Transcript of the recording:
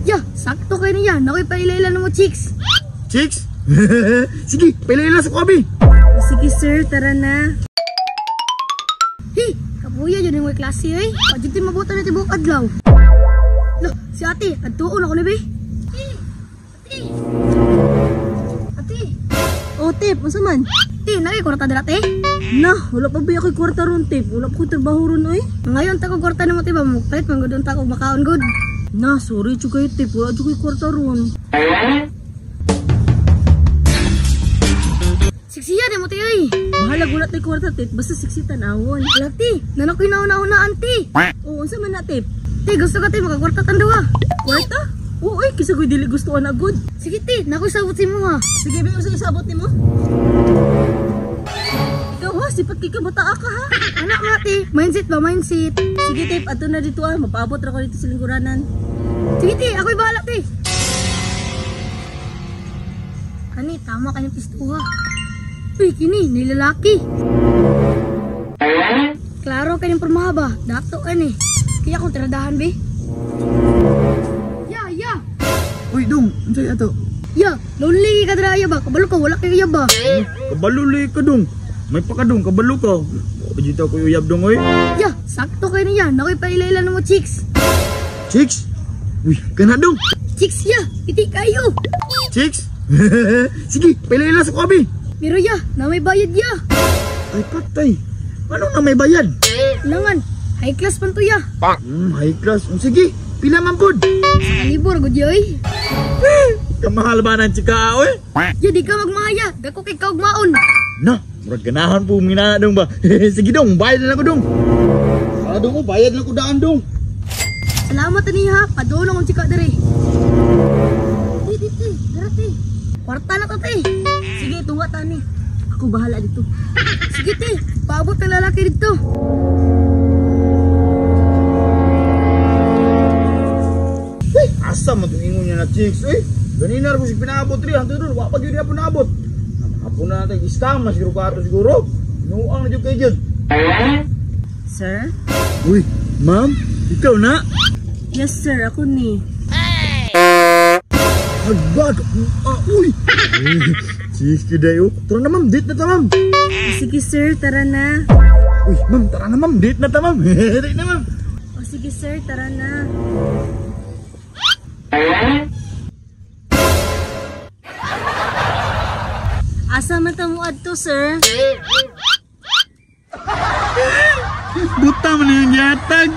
Ya, sakto kayo niya. Nakoy pailailan mo, chicks. Chicks? Sige, pailailan sa kuwabi. Sige sir, tara na. Hey, kapuya yun yung may klase eh. Pagdito mabutan na tibok adlaw. Loh, si ate, adtuon ako na ba? Ate! Ate! Oh, Tip, masa man? Ate, nakay kwarta dala te? Nah, wala pa ba ako'y kwarta ron, Tip? Wala pa ko trabaho ron, oy. Ngayon tako kwarta na mo tiba mo. Palit man gudon tako makaon good. Nah, sorry juga kayo, Tip. Wala juga kwarta ron. Siksiya na mo te ay. Bahala gulat na kwarta, Tip. Basta siksi tanawon. Lati, nanakoy nauna-una anti. Oo, unsa man na, Tip? Te, gusto ka te makakwarta tandawa. Kwarta? Oo, oy. Kisa ko'y dili gusto na good. Sige te, nakoy sabot si mo ha. Sige, ba yung isabot ni mo? Ikaw ha, sipat kay kabataa ka ha. Anak nga te, mindset ba, mindset. Sige, Tip. Ato na dito ah. Mapaabot ra ko dito sa lingkuranan. Sige te, ako'y bahala te. Ani, tama kanyang pistuha. Uy, kini, nilalaki. Klaro kanyang permahaba, dato ani. Kaya akong tradahan be. Ya. Uy, dong, ano sa'yo ato? Ya, lonely ka draya ba? Kabalo ka, wala kayo ba? Kabaluli ka dong. May pakadong, kabalo ka. Pajita ko uyab dong, oy. Ya, sakto kayo niya. Nakoy pailailan mo, chicks. Chicks? Uy, kana dong. Chicks ya, piti kayo. Chicks? Sige, pailailan sa kuwabi. Pero ya, na may bayad ya. Ay, patay. Ano na may bayad? Langan, high class pan to ya. High class. Sige, pila man pod. Kalibor, good yoy. Kamahal ba ng chika, oy? Ya, di ka magmaya. Dako kay kaugmaon. Na, murag ganahan po minana dong ba? Sige dong, bayad na lang ko dong. Dong ko, bayad na ko daan dong. Salamat ani ha, padulong ang chika dere. Di, darati. Kwarta na to te. Sige, tuwa tani. Ako bahala dito. Sige te, paabot ng lalaki dito. Asa mo ingon niya na chicks, eh? Ganina ko si pinaabot rin, hanto doon, wapag yun niya po naabot. Hapon na natin, istama siguro ka ato siguro. Inuang na dyan kayo dyan. Sir? Uy, ma'am, ikaw na? Yes, sir. Ako ni. Agad! Uy! Chicks kidayo. Tara na ma'am, date na ta ma'am. Sige, sir. Tara na. Uy, ma'am, tara na ma'am, date na ta ma'am. Date na ma'am. O, sige, sir. Tara na. Asa man ta mo adto, sir? Buta man yung yatag.